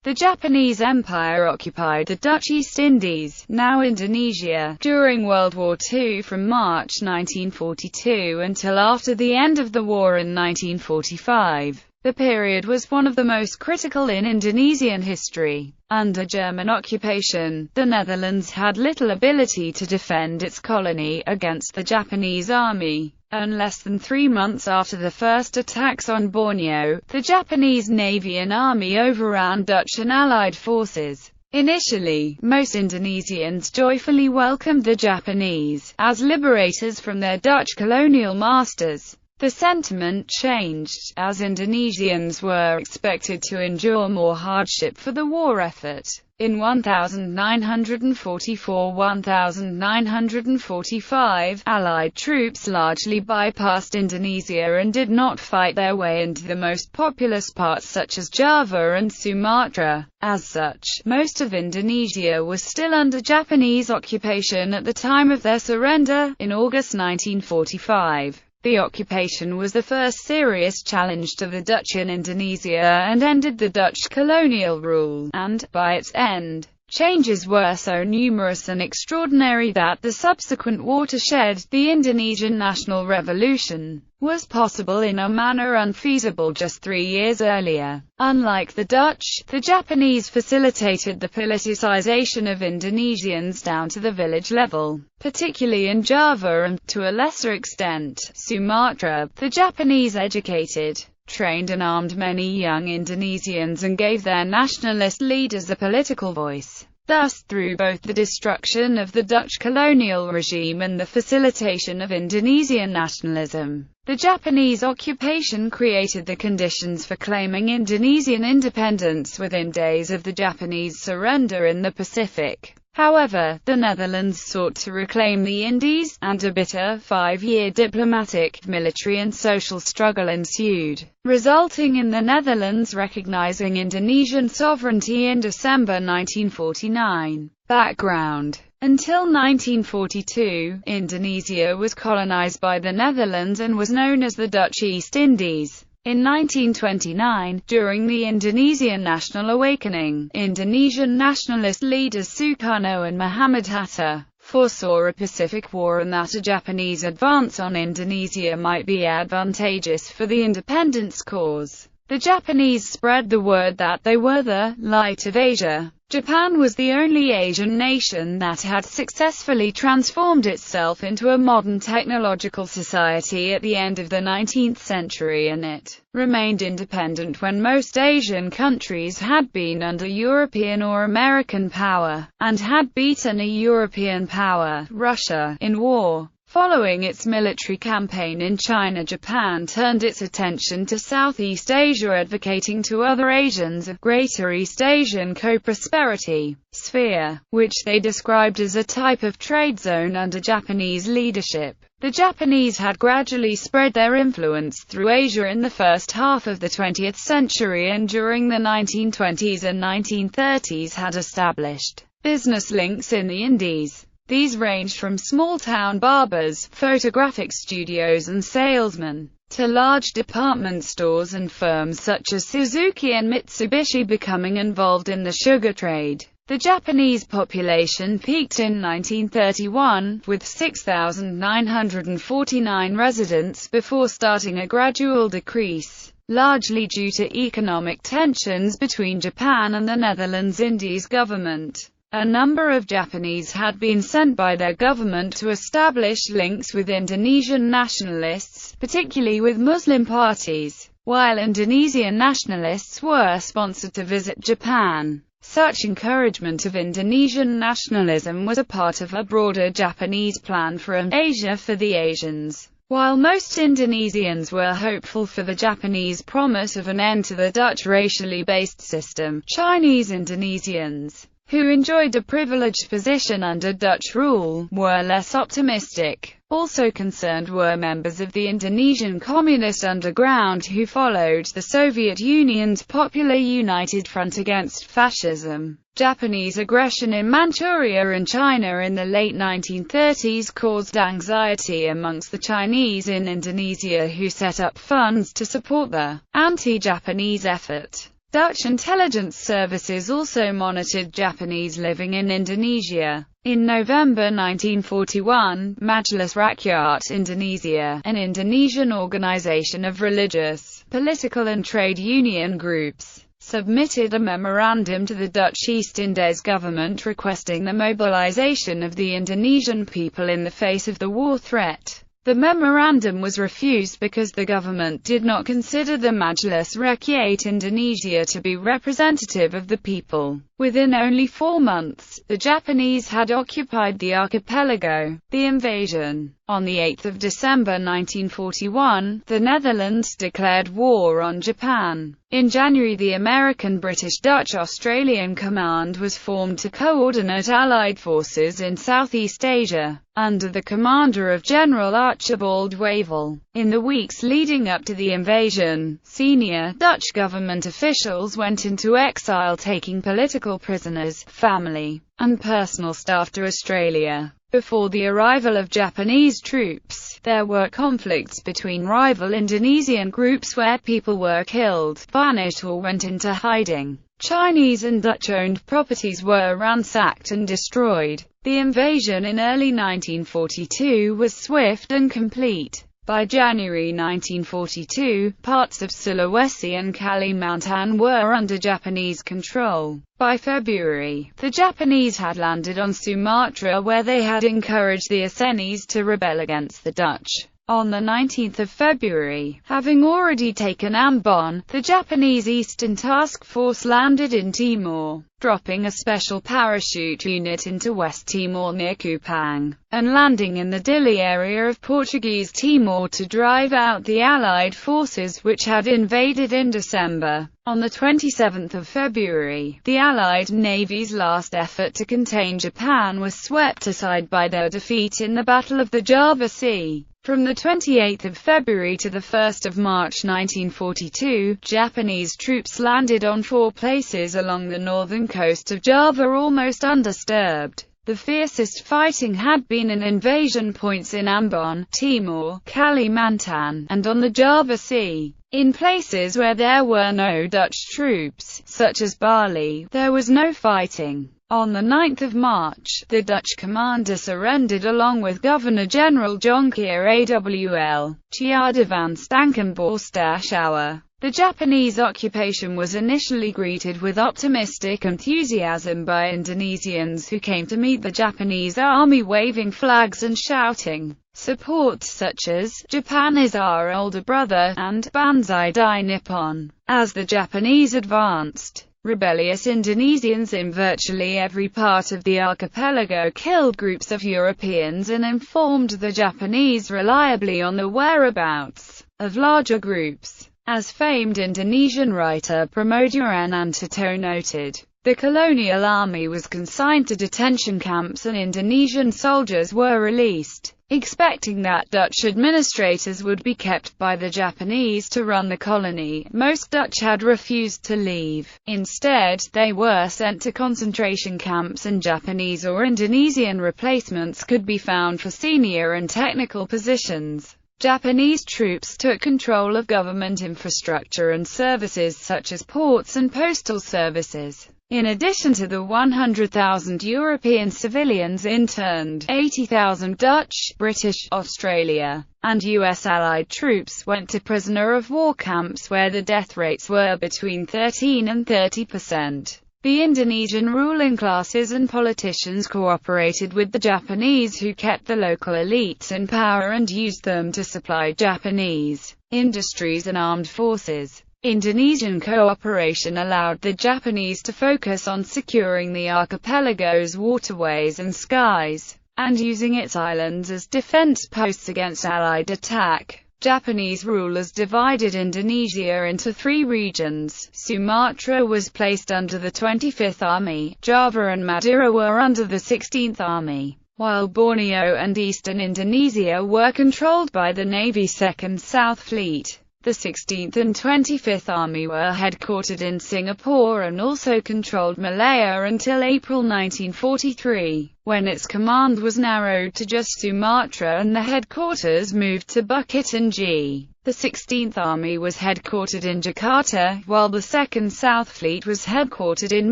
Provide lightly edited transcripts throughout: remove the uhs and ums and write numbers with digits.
The Japanese Empire occupied the Dutch East Indies, now Indonesia, during World War II from March 1942 until after the end of the war in 1945. The period was one of the most critical in Indonesian history. Under German occupation, the Netherlands had little ability to defend its colony against the Japanese army. And less than 3 months after the first attacks on Borneo, the Japanese Navy and Army overran Dutch and Allied forces. Initially, most Indonesians joyfully welcomed the Japanese as liberators from their Dutch colonial masters. The sentiment changed, as Indonesians were expected to endure more hardship for the war effort. In 1944–1945, Allied troops largely bypassed Indonesia and did not fight their way into the most populous parts such as Java and Sumatra. As such, most of Indonesia was still under Japanese occupation at the time of their surrender, in August 1945. The occupation was the first serious challenge to the Dutch in Indonesia and ended the Dutch colonial rule, and, by its end, changes were so numerous and extraordinary that the subsequent watershed, the Indonesian National Revolution, was possible in a manner unfeasible just 3 years earlier. Unlike the Dutch, the Japanese facilitated the politicization of Indonesians down to the village level, particularly in Java and, to a lesser extent, Sumatra. The Japanese educated, trained and armed many young Indonesians and gave their nationalist leaders a political voice. Thus, through both the destruction of the Dutch colonial regime and the facilitation of Indonesian nationalism, the Japanese occupation created the conditions for claiming Indonesian independence within days of the Japanese surrender in the Pacific. However, the Netherlands sought to reclaim the Indies, and a bitter 5-year diplomatic, military and social struggle ensued, resulting in the Netherlands recognizing Indonesian sovereignty in December 1949. Background. Until 1942, Indonesia was colonized by the Netherlands and was known as the Dutch East Indies. In 1929, during the Indonesian National Awakening, Indonesian nationalist leaders Sukarno and Muhammad Hatta foresaw a Pacific War and that a Japanese advance on Indonesia might be advantageous for the independence cause. The Japanese spread the word that they were the light of Asia. Japan was the only Asian nation that had successfully transformed itself into a modern technological society at the end of the 19th century, and it remained independent when most Asian countries had been under European or American power, and had beaten a European power, Russia, in war. Following its military campaign in China, Japan turned its attention to Southeast Asia, advocating to other Asians a Greater East Asian co-prosperity sphere, which they described as a type of trade zone under Japanese leadership. The Japanese had gradually spread their influence through Asia in the first half of the 20th century, and during the 1920s and 1930s had established business links in the Indies. These ranged from small-town barbers, photographic studios and salesmen, to large department stores and firms such as Suzuki and Mitsubishi becoming involved in the sugar trade. The Japanese population peaked in 1931, with 6,949 residents, before starting a gradual decrease, largely due to economic tensions between Japan and the Netherlands Indies government. A number of Japanese had been sent by their government to establish links with Indonesian nationalists, particularly with Muslim parties, while Indonesian nationalists were sponsored to visit Japan. Such encouragement of Indonesian nationalism was a part of a broader Japanese plan for an Asia for the Asians. While most Indonesians were hopeful for the Japanese promise of an end to the Dutch racially based system, Chinese Indonesians, who enjoyed a privileged position under Dutch rule, were less optimistic. Also concerned were members of the Indonesian Communist underground who followed the Soviet Union's Popular United Front against fascism. Japanese aggression in Manchuria and China in the late 1930s caused anxiety amongst the Chinese in Indonesia, who set up funds to support the anti-Japanese effort. Dutch intelligence services also monitored Japanese living in Indonesia. In November 1941, Majelis Rakyat Indonesia, an Indonesian organization of religious, political and trade union groups, submitted a memorandum to the Dutch East Indies government requesting the mobilization of the Indonesian people in the face of the war threat. The memorandum was refused because the government did not consider the Majelis Rakyat Indonesia to be representative of the people. Within only 4 months, the Japanese had occupied the archipelago. The invasion. On 8 December 1941, the Netherlands declared war on Japan. In January, the American, British, Dutch, Australian Command was formed to coordinate Allied forces in Southeast Asia, under the commander of General Archibald Wavell. In the weeks leading up to the invasion, senior Dutch government officials went into exile, taking political prisoners, family, and personal staff to Australia. Before the arrival of Japanese troops, there were conflicts between rival Indonesian groups where people were killed, banished or went into hiding. Chinese and Dutch-owned properties were ransacked and destroyed. The invasion in early 1942 was swift and complete. By January 1942, parts of Sulawesi and Kalimantan were under Japanese control. By February, the Japanese had landed on Sumatra, where they had encouraged the Acehnese to rebel against the Dutch. On the 19th of February, having already taken Ambon, the Japanese Eastern Task Force landed in Timor, dropping a special parachute unit into West Timor near Kupang, and landing in the Dili area of Portuguese Timor to drive out the Allied forces which had invaded in December. On the 27th of February, the Allied Navy's last effort to contain Japan was swept aside by their defeat in the Battle of the Java Sea. From the 28th of February to the 1st of March 1942, Japanese troops landed on 4 places along the northern coast of Java almost undisturbed. The fiercest fighting had been in invasion points in Ambon, Timor, Kalimantan, and on the Java Sea. In places where there were no Dutch troops, such as Bali, there was no fighting. On the 9th of March, the Dutch commander surrendered along with Governor-General Jonkheer AWL, Tjade van Stankenborst-Schouwer. The Japanese occupation was initially greeted with optimistic enthusiasm by Indonesians who came to meet the Japanese army waving flags and shouting support such as, "Japan is our older brother," and "Banzai Dai Nippon." As the Japanese advanced, rebellious Indonesians in virtually every part of the archipelago killed groups of Europeans and informed the Japanese reliably on the whereabouts of larger groups. As famed Indonesian writer Pramoedya Anantato noted, the colonial army was consigned to detention camps and Indonesian soldiers were released, expecting that Dutch administrators would be kept by the Japanese to run the colony. Most Dutch had refused to leave. Instead, they were sent to concentration camps, and Japanese or Indonesian replacements could be found for senior and technical positions. Japanese troops took control of government infrastructure and services such as ports and postal services. In addition to the 100,000 European civilians interned, 80,000 Dutch, British, Australia, and US Allied troops went to prisoner of war camps where the death rates were between 13 and 30%. The Indonesian ruling classes and politicians cooperated with the Japanese, who kept the local elites in power and used them to supply Japanese industries and armed forces. Indonesian cooperation allowed the Japanese to focus on securing the archipelago's waterways and skies, and using its islands as defense posts against Allied attack. Japanese rulers divided Indonesia into 3 regions. Sumatra was placed under the 25th Army, Java and Madura were under the 16th Army, while Borneo and eastern Indonesia were controlled by the Navy's 2nd South Fleet. The 16th and 25th Army were headquartered in Singapore and also controlled Malaya until April 1943, when its command was narrowed to just Sumatra and the headquarters moved to Bukit Tinggi. The 16th Army was headquartered in Jakarta, while the 2nd South Fleet was headquartered in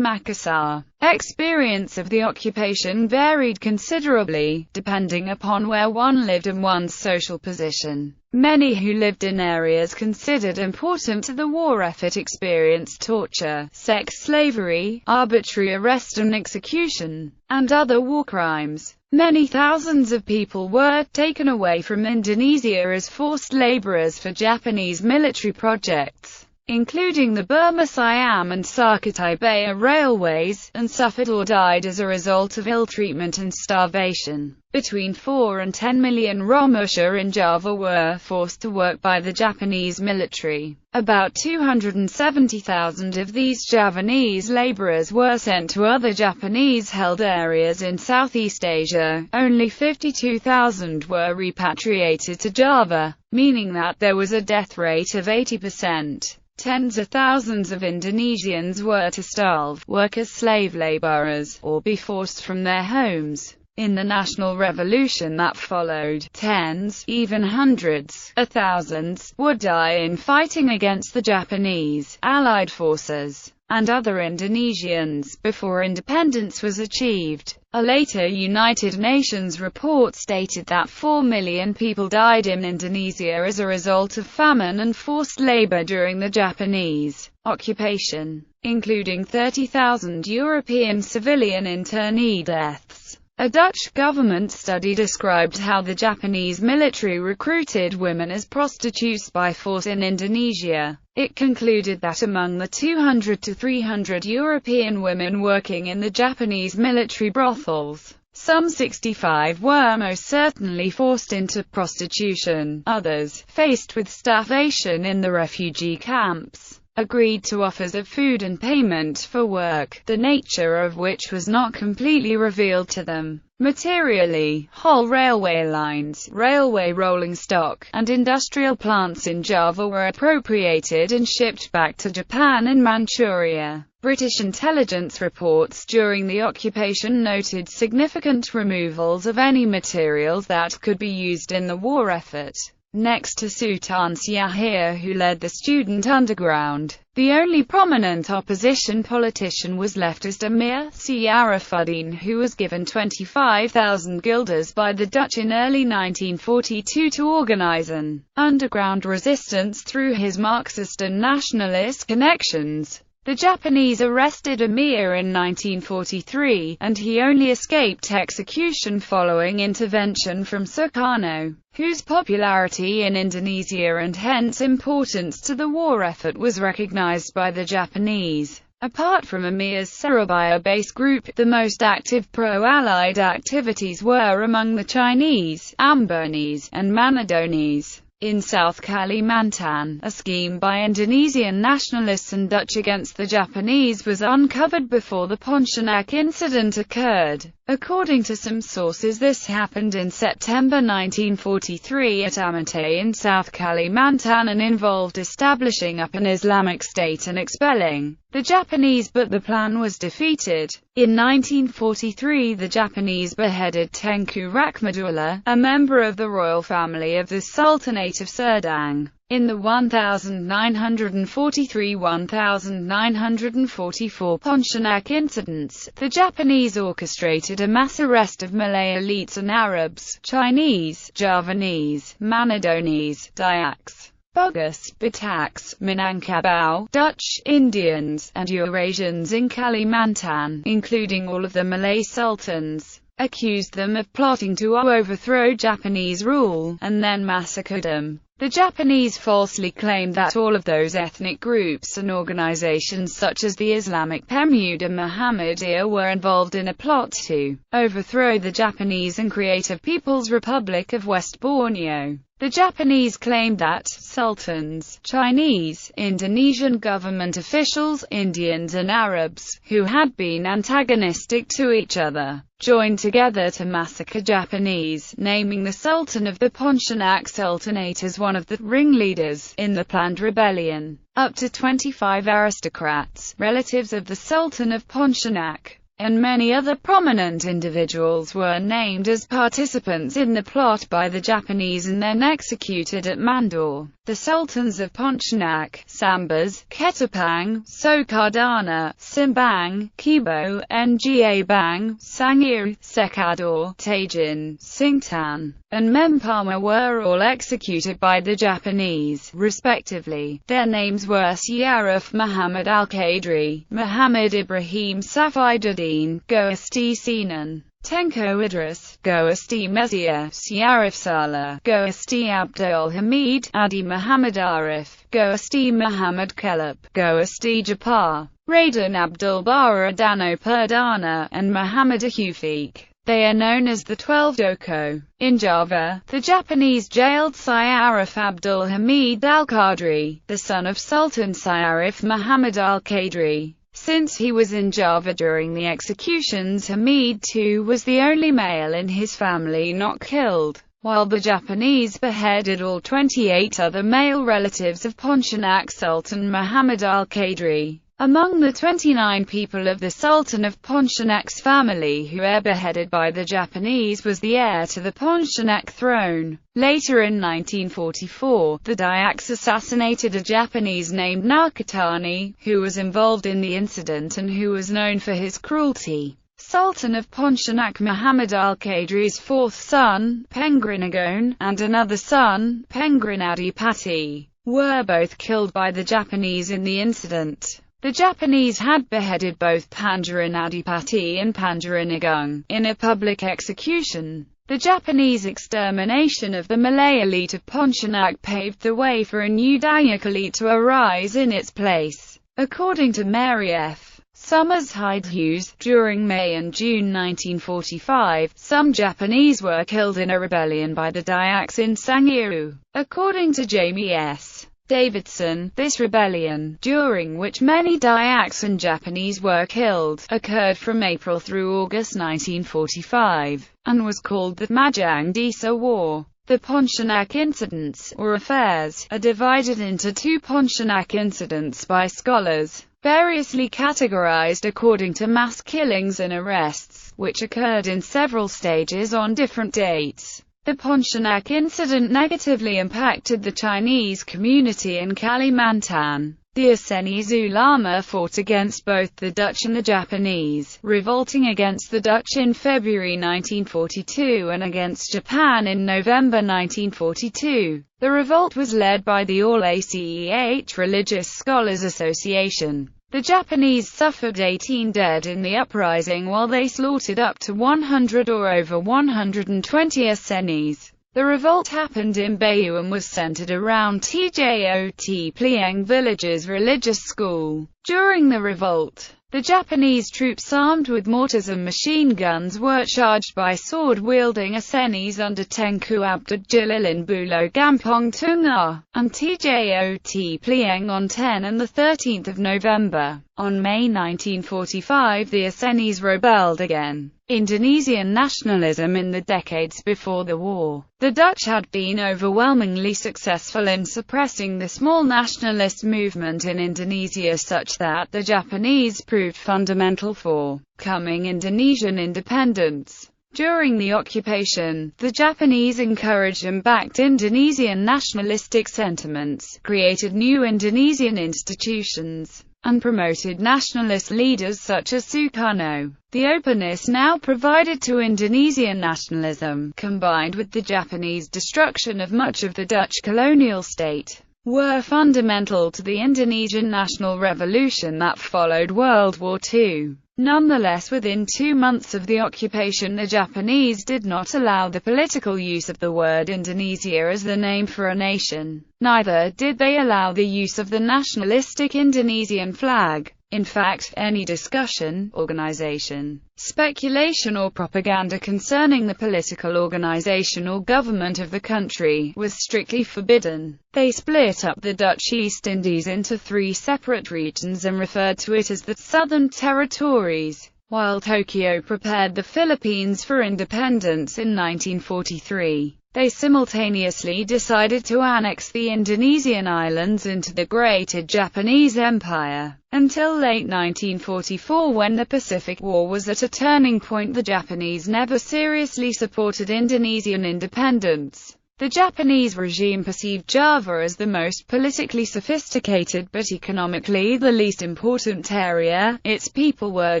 Makassar. Experience of the occupation varied considerably, depending upon where one lived and one's social position. Many who lived in areas considered important to the war effort experienced torture, sex slavery, arbitrary arrest and execution, and other war crimes. Many thousands of people were taken away from Indonesia as forced laborers for Japanese military projects, including the Burma-Siam and Sakatibaya railways, and suffered or died as a result of ill treatment and starvation. Between 4 and 10 million Romusha in Java were forced to work by the Japanese military. About 270,000 of these Javanese laborers were sent to other Japanese-held areas in Southeast Asia. Only 52,000 were repatriated to Java, meaning that there was a death rate of 80%. Tens of thousands of Indonesians were to starve, work as slave laborers, or be forced from their homes. In the national revolution that followed, tens, even hundreds of thousands, would die in fighting against the Japanese, Allied forces, and other Indonesians, before independence was achieved. A later United Nations report stated that 4 million people died in Indonesia as a result of famine and forced labor during the Japanese occupation, including 30,000 European civilian internee deaths. A Dutch government study described how the Japanese military recruited women as prostitutes by force in Indonesia. It concluded that among the 200 to 300 European women working in the Japanese military brothels, some 65 were most certainly forced into prostitution. Others, faced with starvation in the refugee camps, agreed to offers of food and payment for work, the nature of which was not completely revealed to them. Materially, whole railway lines, railway rolling stock, and industrial plants in Java were appropriated and shipped back to Japan and Manchuria. British intelligence reports during the occupation noted significant removals of any materials that could be used in the war effort. Next to Sultan Syahir, who led the student underground, the only prominent opposition politician was leftist Amir Syarafuddin, who was given 25,000 guilders by the Dutch in early 1942 to organize an underground resistance through his Marxist and nationalist connections. The Japanese arrested Amir in 1943, and he only escaped execution following intervention from Sukarno, whose popularity in Indonesia and hence importance to the war effort was recognized by the Japanese. Apart from Amir's Surabaya-based group, the most active pro-Allied activities were among the Chinese, Ambonese, and Manadonese. In South Kalimantan, a scheme by Indonesian nationalists and Dutch against the Japanese was uncovered before the Pontianak incident occurred. According to some sources, this happened in September 1943 at Mackay in South Kalimantan and involved establishing up an Islamic state and expelling the Japanese, but the plan was defeated. In 1943, the Japanese beheaded Tengku Rahmatullah, a member of the royal family of the Sultanate of Serdang. In the 1943–1944 Pontianak incidents, the Japanese orchestrated a mass arrest of Malay elites and Arabs, Chinese, Javanese, Manadonese, Dayaks, Bugis, Bataks, Minangkabau, Dutch, Indians, and Eurasians in Kalimantan, including all of the Malay sultans, accused them of plotting to overthrow Japanese rule, and then massacred them. The Japanese falsely claimed that all of those ethnic groups and organizations such as the Islamic Pemuda Muhammadiyah were involved in a plot to overthrow the Japanese and create a People's Republic of West Borneo. The Japanese claimed that sultans, Chinese, Indonesian government officials, Indians and Arabs, who had been antagonistic to each other, joined together to massacre Japanese, naming the Sultan of the Pontianak Sultanate as one of the ringleaders in the planned rebellion. Up to 25 aristocrats, relatives of the Sultan of Pontianak, and many other prominent individuals were named as participants in the plot by the Japanese and then executed at Mandor. The sultans of Pontianak, Sambas, Ketapang, Sokardana, Simbang, Kibo, Nga Bang, Sangir, Sekador, Tajin, Singtan, and Mempama were all executed by the Japanese, respectively. Their names were Syarif Muhammad al-Qadri, Muhammad Ibrahim Safiduddin, Goasti Sinan, Tenko Idris, Goasti Mezia, Syarif Salah, Goasti Abdul Hamid, Adi Muhammad Arif, Goasti Muhammad Kelab, Goasti Japar, Radin Abdul Bara Dano Perdana, and Muhammad Ahufiq. They are known as the 12 Doko. In Java, the Japanese jailed Syarif Abdul Hamid al-Qadri, the son of Sultan Syarif Muhammad al-Qadri. Since he was in Java during the executions, Hamid too was the only male in his family not killed, while the Japanese beheaded all 28 other male relatives of Pontianak Sultan Muhammad al-Qadri. Among the 29 people of the Sultan of Pontianak's family who were beheaded by the Japanese was the heir to the Pontianak throne. Later in 1944, the Dayaks assassinated a Japanese named Nakatani, who was involved in the incident and who was known for his cruelty. Sultan of Pontianak Muhammad al-Qadri's fourth son, Pengrinagon, and another son, Pengrinadipati, were both killed by the Japanese in the incident. The Japanese had beheaded both Panjaranadipati and Panjaranagung in a public execution. The Japanese extermination of the Malay elite of Pontianak paved the way for a new Dayak elite to arise in its place. According to Mary F. Summers Hyde Hughes, during May and June 1945, some Japanese were killed in a rebellion by the Dayaks in Sangiru. According to Jamie S. Davidson, this rebellion, during which many Dayaks and Japanese were killed, occurred from April through August 1945, and was called the Majang Desa War. The Pontianak incidents, or affairs, are divided into two Pontianak incidents by scholars, variously categorized according to mass killings and arrests, which occurred in several stages on different dates. The Pontianak incident negatively impacted the Chinese community in Kalimantan. The Assenis Ulama fought against both the Dutch and the Japanese, revolting against the Dutch in February 1942 and against Japan in November 1942. The revolt was led by the All-Aceh Religious Scholars Association. The Japanese suffered 18 dead in the uprising while they slaughtered up to 100 or over 120 Assenis. The revolt happened in Bayu and was centered around Tjot Plieng village's religious school. During the revolt, the Japanese troops armed with mortars and machine guns were charged by sword-wielding Assenis under Tengku Abdul Jalil in Bulo Gampong Tungah, and Tjot Plieng on 10 and 13 November. On May 1945 the Assenis rebelled again. Indonesian nationalism in the decades before the war. The Dutch had been overwhelmingly successful in suppressing the small nationalist movement in Indonesia such that the Japanese proved fundamental for coming Indonesian independence. During the occupation, the Japanese encouraged and backed Indonesian nationalistic sentiments, created new Indonesian institutions, and promoted nationalist leaders such as Sukarno. The openness now provided to Indonesian nationalism, combined with the Japanese destruction of much of the Dutch colonial state, were fundamental to the Indonesian national revolution that followed World War II. Nonetheless, within 2 months of the occupation, the Japanese did not allow the political use of the word Indonesia as the name for a nation. Neither did they allow the use of the nationalistic Indonesian flag. In fact, any discussion, organization, speculation or propaganda concerning the political organization or government of the country was strictly forbidden. They split up the Dutch East Indies into 3 separate regions and referred to it as the Southern Territories, While Tokyo prepared the Philippines for independence in 1943, they simultaneously decided to annex the Indonesian islands into the Greater Japanese Empire. Until late 1944, when the Pacific War was at a turning point, the Japanese never seriously supported Indonesian independence. The Japanese regime perceived Java as the most politically sophisticated but economically the least important area. Its people were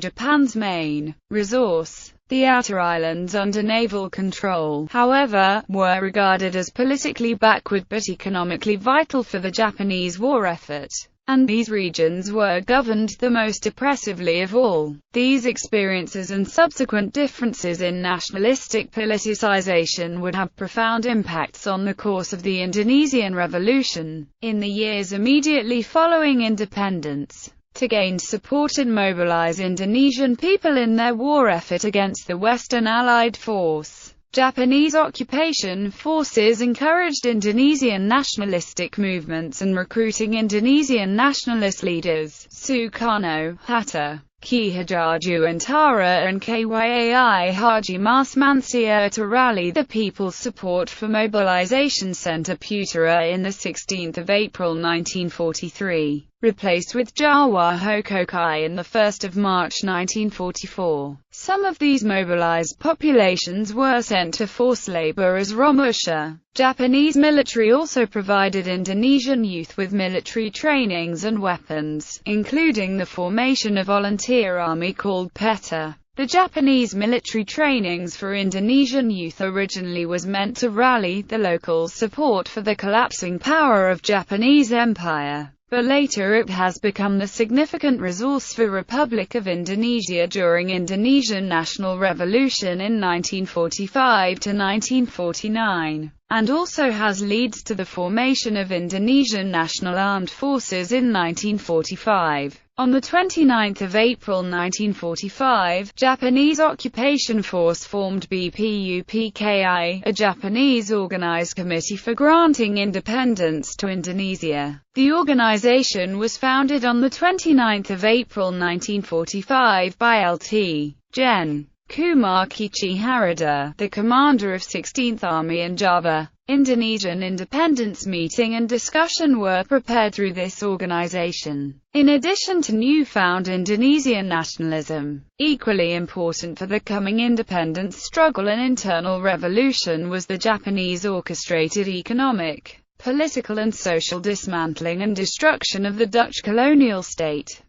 Japan's main resource. The outer islands under naval control, however, were regarded as politically backward but economically vital for the Japanese war effort, and these regions were governed the most oppressively of all. These experiences and subsequent differences in nationalistic politicization would have profound impacts on the course of the Indonesian Revolution. In the years immediately following independence, to gain support and mobilize Indonesian people in their war effort against the Western Allied force, Japanese occupation forces encouraged Indonesian nationalistic movements and recruiting Indonesian nationalist leaders, Sukarno, Hatta, Ki Hajarjuantara and Kyai Haji Mas Mansir, to rally the people's support for Mobilization Center Putera in the 16th of April 1943, replaced with Jawa Hokokai in the 1st of March 1944. Some of these mobilized populations were sent to forced labor as Romusha. Japanese military also provided Indonesian youth with military trainings and weapons, including the formation of volunteer army called PETA. The Japanese military trainings for Indonesian youth originally was meant to rally the locals' support for the collapsing power of Japanese Empire, but later it has become the significant resource for Republic of Indonesia during Indonesian National Revolution in 1945 to 1949, and also has leads to the formation of Indonesian National Armed Forces in 1945. On 29 April 1945, Japanese occupation force formed BPUPKI, a Japanese organized committee for granting independence to Indonesia. The organization was founded on 29 April 1945 by Lt. Gen. Kumar Kici Harada, the commander of 16th Army in Java. Indonesian independence meeting and discussion were prepared through this organization. In addition to newfound Indonesian nationalism, equally important for the coming independence struggle and internal revolution was the Japanese orchestrated economic, political and social dismantling and destruction of the Dutch colonial state.